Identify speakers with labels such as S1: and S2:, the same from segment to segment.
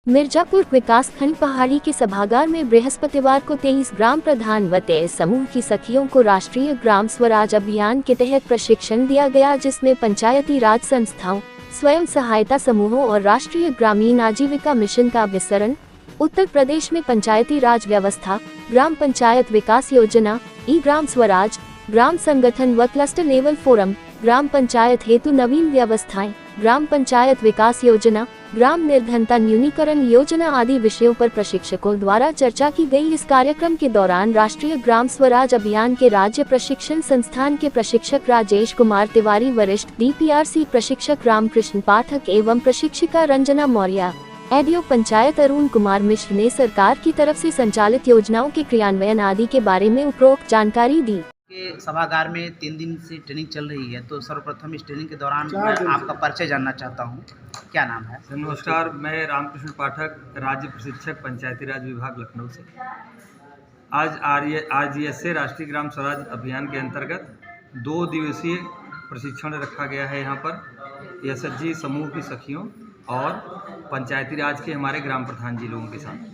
S1: मिर्जापुर विकासखंड पहाड़ी के सभागार में बृहस्पतिवार को 23 ग्राम प्रधान व 23 समूह की सखियों को राष्ट्रीय ग्राम स्वराज अभियान के तहत प्रशिक्षण दिया गया, जिसमें पंचायती राज संस्थाओं, स्वयं सहायता समूहों और राष्ट्रीय ग्रामीण आजीविका मिशन का अभिसरण, उत्तर प्रदेश में पंचायती राज व्यवस्था, ग्राम पंचायत विकास योजना, ई ग्राम स्वराज, ग्राम संगठन व क्लस्टर लेवल फोरम, ग्राम पंचायत हेतु नवीन व्यवस्थाएं, ग्राम पंचायत विकास योजना, ग्राम निर्धनता न्यूनीकरण योजना आदि विषयों पर प्रशिक्षकों द्वारा चर्चा की गई। इस कार्यक्रम के दौरान राष्ट्रीय ग्राम स्वराज अभियान के राज्य प्रशिक्षण संस्थान के प्रशिक्षक राजेश कुमार तिवारी, वरिष्ठ DPRC प्रशिक्षक रामकृष्ण पाठक एवं प्रशिक्षिका रंजना मौर्य, एडीओ पंचायत अरुण कुमार मिश्र ने सरकार की तरफ से संचालित योजनाओं के क्रियान्वयन आदि के बारे में उपरोक्त जानकारी दी।
S2: के सभागार में 3 दिन से ट्रेनिंग चल रही है, तो सर्वप्रथम इस ट्रेनिंग के दौरान मैं आपका परिचय जानना चाहता हूँ। क्या नाम है?
S3: नमस्कार, मैं रामकृष्ण पाठक, राज्य प्रशिक्षक पंचायती राज विभाग लखनऊ से। आज RGSA राष्ट्रीय ग्राम स्वराज अभियान के अंतर्गत 2 दिवसीय प्रशिक्षण रखा गया है। यहाँ पर SHG समूह की सखियों और पंचायती राज के हमारे ग्राम प्रधान जी लोगों के साथ।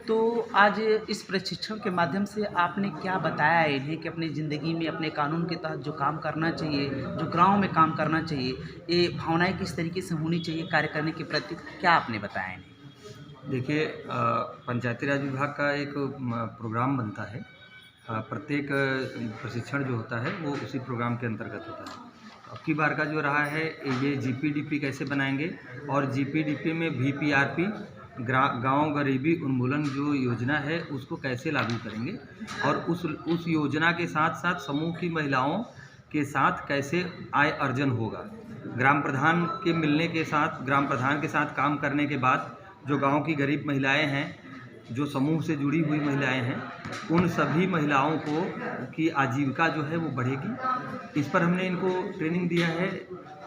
S2: तो आज इस प्रशिक्षण के माध्यम से आपने क्या बताया इन्हें कि अपनी ज़िंदगी में अपने कानून के तहत जो काम करना चाहिए, जो गांव में काम करना चाहिए, ये भावनाएं किस तरीके से होनी चाहिए कार्य करने के प्रति, क्या आपने बताया इन्हें?
S3: देखिए, पंचायती राज विभाग का एक प्रोग्राम बनता है। प्रत्येक प्रशिक्षण जो होता है वो उसी प्रोग्राम के अंतर्गत होता है। अब की बार का जो रहा है ये GPDP कैसे बनाएंगे और GPDP में VPRP गांव गरीबी उन्मूलन जो योजना है उसको कैसे लागू करेंगे और उस योजना के साथ साथ समूह की महिलाओं के साथ कैसे आय अर्जन होगा। ग्राम प्रधान के मिलने के साथ, ग्राम प्रधान के साथ काम करने के बाद जो गांव की गरीब महिलाएं हैं, जो समूह से जुड़ी हुई महिलाएं हैं, उन सभी महिलाओं को की आजीविका जो है वो बढ़ेगी। इस पर हमने इनको ट्रेनिंग दिया है।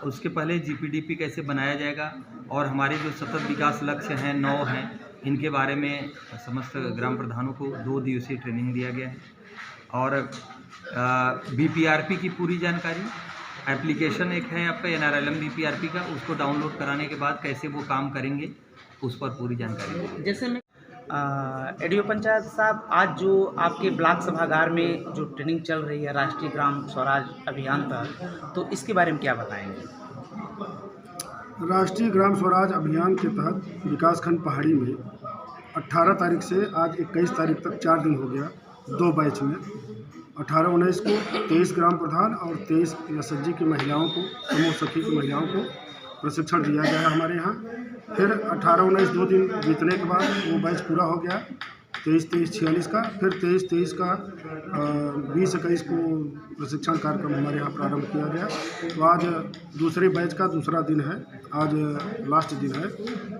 S3: उसके पहले GPDP कैसे बनाया जाएगा और हमारे जो सतत विकास लक्ष्य हैं 9 हैं, इनके बारे में समस्त ग्राम प्रधानों को 2 दिवसीय ट्रेनिंग दिया गया है। और VPRP की पूरी जानकारी, एप्लीकेशन एक है आपका NRLM VPRP का, उसको डाउनलोड कराने के बाद कैसे वो काम करेंगे उस पर पूरी जानकारी।
S2: जैसे मैं एडीओ पंचायत साहब, आज जो आपके ब्लॉक सभागार में जो ट्रेनिंग चल रही है राष्ट्रीय ग्राम स्वराज अभियान पर, तो इसके बारे में क्या बताएंगे?
S4: राष्ट्रीय ग्राम स्वराज अभियान के तहत विकासखंड पहाड़ी में 18 तारीख से आज 21 तारीख तक 4 दिन हो गया, 2 बैच में 18-19 को 23 ग्राम प्रधान और 23 SHG की महिलाओं को, समूह सखी की महिलाओं को प्रशिक्षण दिया गया है हमारे यहाँ। फिर 18-19 2 दिन बीतने के बाद वो बैच पूरा हो गया, 23-23-46 का। फिर 23-23 का 20-21 को प्रशिक्षण कार्यक्रम हमारे यहाँ प्रारंभ किया गया। तो आज दूसरे बैच का दूसरा दिन है, आज लास्ट दिन है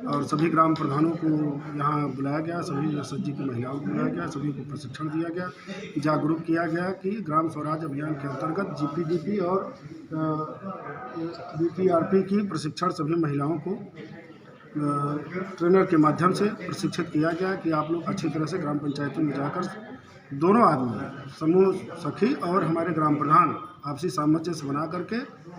S4: और सभी ग्राम प्रधानों को यहाँ बुलाया गया, सभी SHG की महिलाओं को बुलाया गया, सभी को प्रशिक्षण दिया गया, जागरूक किया गया कि ग्राम स्वराज अभियान के अंतर्गत GPDP और VPRP की प्रशिक्षण सभी महिलाओं को ट्रेनर के माध्यम से प्रशिक्षित किया गया कि आप लोग अच्छी तरह से ग्राम पंचायतों में जाकर दोनों आदमी, समूह सखी और हमारे ग्राम प्रधान, आपसी सामंजस्य बना करके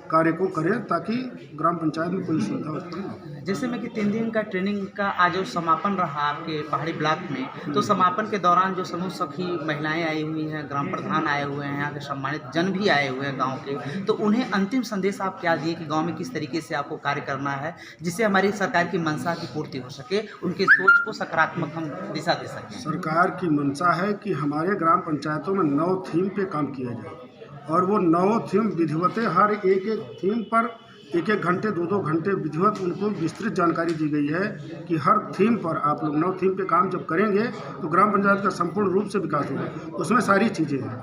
S4: कार्य को करें ताकि ग्राम पंचायत में कोई सुविधा उत्पन्न हो।
S2: जैसे में कि 3 दिन का ट्रेनिंग का आज जो समापन रहा आपके पहाड़ी ब्लॉक में, तो समापन के दौरान जो समूह सखी महिलाएं आई हुई हैं, ग्राम प्रधान आए हुए हैं, यहाँ के सम्मानित जन भी आए हुए हैं गांव के, तो उन्हें अंतिम संदेश आप क्या दिए कि गांव में किस तरीके से आपको कार्य करना है जिससे हमारी सरकार की मंशा की पूर्ति हो सके, उनके सोच को सकारात्मक हम दिशा दे सकें?
S4: सरकार की मंशा है कि हमारे ग्राम पंचायतों में 9 थीम पे काम किया जाए और वो 9 थीम विधिवत, हर एक थीम पर 1-1 घंटे 2-2 घंटे विधिवत उनको विस्तृत जानकारी दी गई है कि हर थीम पर आप लोग 9 थीम पे काम जब करेंगे तो ग्राम पंचायत का संपूर्ण रूप से विकास होगा। उसमें सारी चीज़ें हैं,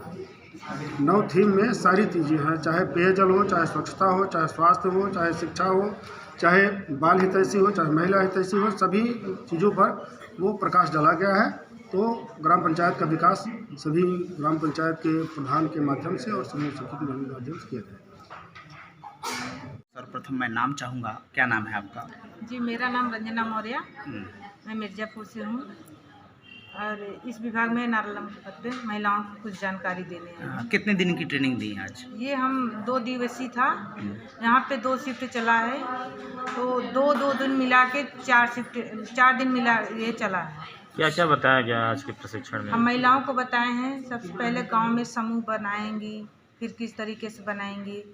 S4: 9 थीम में सारी चीज़ें हैं, चाहे पेयजल हो, चाहे स्वच्छता हो, चाहे स्वास्थ्य हो, चाहे शिक्षा हो, चाहे बाल हितैषी हो, चाहे महिला हितैषी हो, सभी चीज़ों पर वो प्रकाश डाला गया है। तो ग्राम पंचायत का विकास सभी ग्राम पंचायत के प्रधान के माध्यम से और समूह सखी के माध्यम से किया जाए।
S2: सर्वप्रथम मैं नाम चाहूँगा, क्या नाम है आपका?
S5: जी, मेरा नाम रंजना मौर्य, मैं मिर्जापुर से हूँ और इस विभाग में नारलम पद पे महिलाओं को कुछ जानकारी देने हैं।
S2: कितने दिन की ट्रेनिंग दी आज?
S5: ये हम 2 दिवसीय था, यहाँ पे 2 शिफ्ट चला है, तो दो दिन मिला के 4 दिन मिला ये चला है।
S6: क्या क्या बताया गया आज के प्रशिक्षण में?
S5: हम महिलाओं को बताए हैं सबसे पहले गांव में समूह बनाएंगी, फिर किस तरीके से बनाएंगी,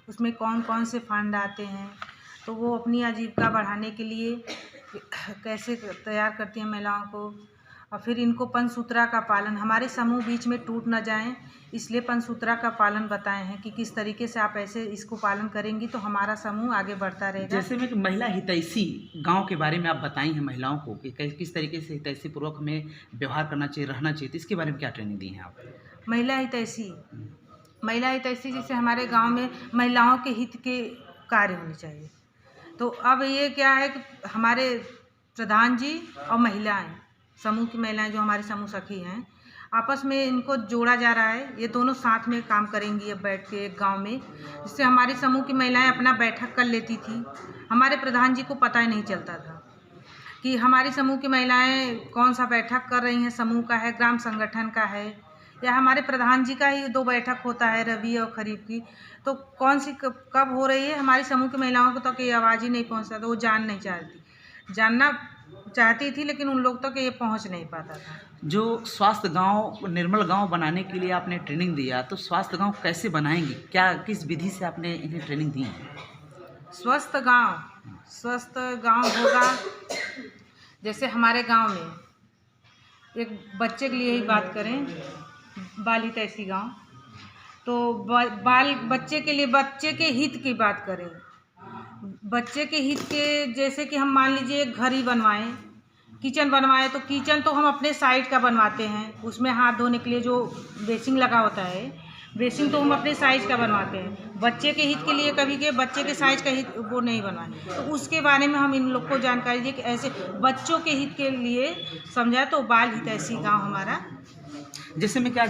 S5: उसमें कौन कौन से फंड आते हैं, तो वो अपनी आजीविका बढ़ाने के लिए कैसे तैयार करती हैं महिलाओं को। और फिर इनको पंचसूत्रा का पालन, हमारे समूह बीच में टूट न जाएं, इसलिए पंचसूत्रा का पालन बताए हैं कि किस तरीके से आप ऐसे इसको पालन करेंगी तो हमारा समूह आगे बढ़ता रहेगा।
S2: जैसे में कि महिला हितैषी गांव के बारे में आप बताई हैं महिलाओं को कि किस तरीके से हितैषी पूर्वक हमें व्यवहार करना चाहिए, रहना चाहिए, तो इसके बारे में क्या ट्रेनिंग दी है आप?
S5: महिला हितैषी जैसे हमारे गांव में महिलाओं के हित के कार्य होने चाहिए। तो अब ये क्या है कि हमारे प्रधान जी और महिलाएं, समूह की महिलाएं जो हमारे समूह सखी हैं, आपस में इनको जोड़ा जा रहा है। ये दोनों साथ में काम करेंगी अब बैठ के एक गांव में, जिससे हमारी समूह की महिलाएं अपना बैठक कर लेती थी। हमारे प्रधान जी को पता ही नहीं चलता था कि हमारी समूह की महिलाएं कौन सा बैठक कर रही हैं, समूह का है, ग्राम संगठन का है, या हमारे प्रधान जी का ही 2 बैठक होता है रबी और खरीफ की, तो कौन सी कब हो रही है हमारी समूह की महिलाओं को तक ये आवाज़ ही नहीं पहुंचता था। वो जान नहीं चाहती, जानना चाहती थी लेकिन उन लोग तक ये पहुंच नहीं पाता था।
S2: जो स्वास्थ्य गांव, निर्मल गांव बनाने के लिए आपने ट्रेनिंग दिया, तो स्वास्थ्य गांव कैसे बनाएंगे, क्या किस विधि से आपने इन्हें ट्रेनिंग दी है?
S5: स्वस्थ गांव होगा जैसे हमारे गांव में एक बच्चे के लिए ही बात करें, बाल हितैषी गांव, तो बच्चे के लिए बच्चे के हित की बात करें, बच्चे के हित के जैसे कि हम मान लीजिए एक घर ही बनवाएं, किचन बनवाएं, तो किचन तो हम अपने साइड का बनवाते हैं, उसमें हाथ धोने के लिए जो बेसिंग लगा होता है, बेसिंग तो हम अपने साइज का बनवाते हैं। बच्चे के हित के लिए कभी के बच्चे के साइज का हित वो नहीं बनवाए, तो उसके बारे में हम इन लोग को जानकारी दिए कि ऐसे बच्चों के हित के लिए समझा, तो बाल हितैषी गाँव हमारा।
S2: जैसे में क्या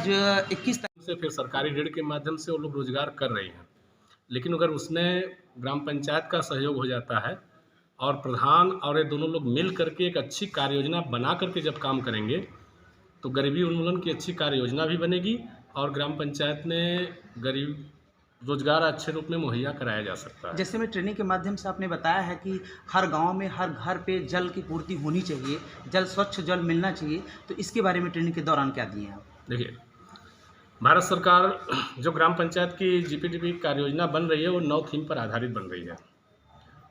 S2: 21
S7: से फिर सरकारी ऋण के माध्यम से वो लोग रोजगार कर रही हैं, लेकिन अगर उसमें ग्राम पंचायत का सहयोग हो जाता है और प्रधान और ये दोनों लोग मिल करके एक अच्छी कार्य योजना बना करके जब काम करेंगे तो गरीबी उन्मूलन की अच्छी कार्य योजना भी बनेगी और ग्राम पंचायत में गरीब रोजगार अच्छे रूप में मुहैया कराया जा सकता है।
S2: जैसे में ट्रेनिंग के माध्यम से आपने बताया है कि हर गांव में हर घर पे जल की पूर्ति होनी चाहिए, स्वच्छ जल मिलना चाहिए, तो इसके बारे में ट्रेनिंग के दौरान क्या दिए हैं आप?
S7: देखिए, भारत सरकार जो ग्राम पंचायत की जीपीडीपी कार्य योजना बन रही है वो 9 थीम पर आधारित बन रही है।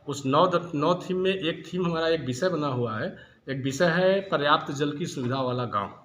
S7: उस 9 थीम में एक थीम हमारा एक विषय बना हुआ है, एक विषय है पर्याप्त जल की सुविधा वाला गांव।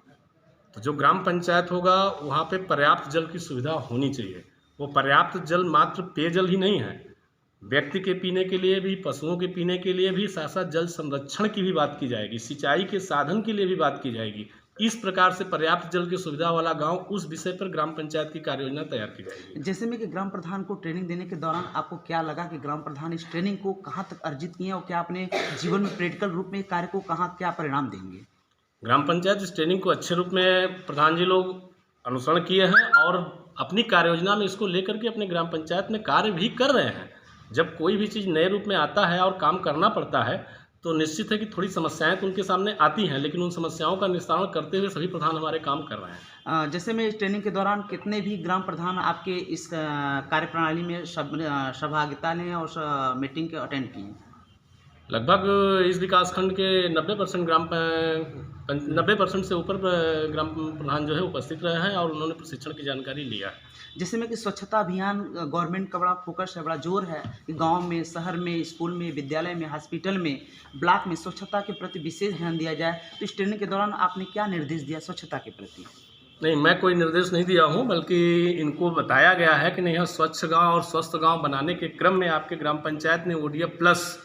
S7: तो जो ग्राम पंचायत होगा वहाँ पे पर्याप्त जल की सुविधा होनी चाहिए। वो पर्याप्त जल मात्र पेयजल ही नहीं है, व्यक्ति के पीने के लिए भी, पशुओं के पीने के लिए भी, साथ साथ जल संरक्षण की भी बात की जाएगी, सिंचाई के साधन के लिए भी बात की जाएगी। इस प्रकार से पर्याप्त जल की सुविधा वाला गांव, उस विषय पर ग्राम पंचायत की कार्य योजना तैयार की जाएगी।
S2: जैसे में कि ग्राम प्रधान को ट्रेनिंग देने के दौरान आपको क्या लगा कि ग्राम प्रधान इस ट्रेनिंग को कहाँ तक अर्जित किए और क्या अपने जीवन में प्रैक्टिकल रूप में कार्य को कहाँ क्या परिणाम देंगे?
S7: ग्राम पंचायत इस ट्रेनिंग को अच्छे रूप में प्रधान जी लोग अनुसरण किए हैं और अपनी कार्य योजना में इसको लेकर के अपने ग्राम पंचायत में कार्य भी कर रहे हैं। जब कोई भी चीज़ नए रूप में आता है और काम करना पड़ता है तो निश्चित है कि थोड़ी समस्याएं तो उनके सामने आती हैं, लेकिन उन समस्याओं का निस्तारण करते हुए सभी प्रधान हमारे काम कर रहे हैं।
S2: जैसे में इस ट्रेनिंग के दौरान कितने भी ग्राम प्रधान आपके इस कार्यप्रणाली में सहभागिता लें और मीटिंग के अटेंड किए?
S7: लगभग इस विकासखंड के 90% से ऊपर ग्राम प्रधान जो है उपस्थित रहे हैं और उन्होंने प्रशिक्षण की जानकारी लिया है।
S2: जैसे में कि स्वच्छता अभियान गवर्नमेंट का बड़ा फोकस है, बड़ा जोर है कि गांव में, शहर में, स्कूल में, विद्यालय में, हॉस्पिटल में, ब्लॉक में स्वच्छता के प्रति विशेष ध्यान दिया जाए। तो इस ट्रेनिंग के दौरान आपने क्या निर्देश दिया स्वच्छता के प्रति?
S7: नहीं, मैं कोई निर्देश नहीं दिया हूं, बल्कि इनको बताया गया है कि नहीं, स्वच्छ गांव और स्वस्थ गांव बनाने के क्रम में आपके ग्राम पंचायत ने ODF प्लस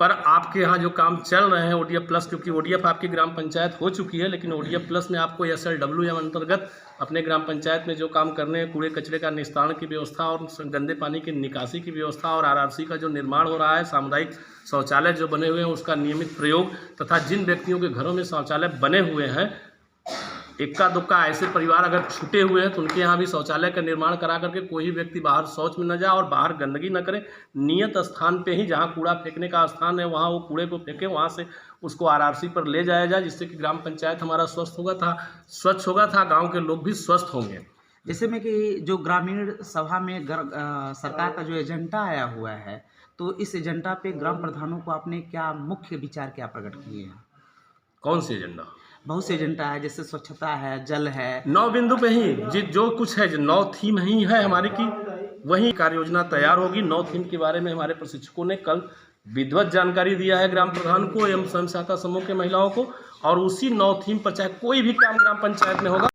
S7: पर आपके यहाँ जो काम चल रहे हैं ODF प्लस, क्योंकि ODF आपकी ग्राम पंचायत हो चुकी है, लेकिन ODF प्लस में आपको SLWM अंतर्गत अपने ग्राम पंचायत में जो काम करने हैं, कूड़े कचरे का निस्तारण की व्यवस्था और गंदे पानी की निकासी की व्यवस्था और RRC का जो निर्माण हो रहा है, सामुदायिक शौचालय जो बने हुए हैं उसका नियमित प्रयोग, तथा जिन व्यक्तियों के घरों में शौचालय बने हुए हैं, इक्का दुक्का ऐसे परिवार अगर छूटे हुए हैं तो उनके यहाँ भी शौचालय का निर्माण करा करके कोई व्यक्ति बाहर शौच में न जाए और बाहर गंदगी न करे। नियत स्थान पे ही जहाँ कूड़ा फेंकने का स्थान है वहाँ वो कूड़े को फेंके, वहाँ से उसको RRC पर ले जाया जाए, जिससे कि ग्राम पंचायत हमारा स्वच्छ होगा था, गाँव के लोग भी स्वस्थ होंगे।
S2: जैसे में कि जो ग्रामीण सभा में सरकार का जो एजेंडा आया हुआ है, तो इस एजेंडा पे ग्राम प्रधानों को आपने क्या मुख्य विचार क्या प्रकट किए हैं?
S7: कौन सी एजेंडा?
S2: बहुत से एजेंडा है, जैसे स्वच्छता है, जल है।
S7: 9 बिंदु पे ही जो कुछ है, 9 थीम ही है हमारी की, वही कार्य योजना तैयार होगी। 9 थीम के बारे में हमारे प्रशिक्षकों ने कल विधिवत जानकारी दिया है ग्राम प्रधान को एवं स्वयं सहायता समूह के महिलाओं को, और उसी 9 थीम पर चाहे कोई भी काम ग्राम पंचायत में होगा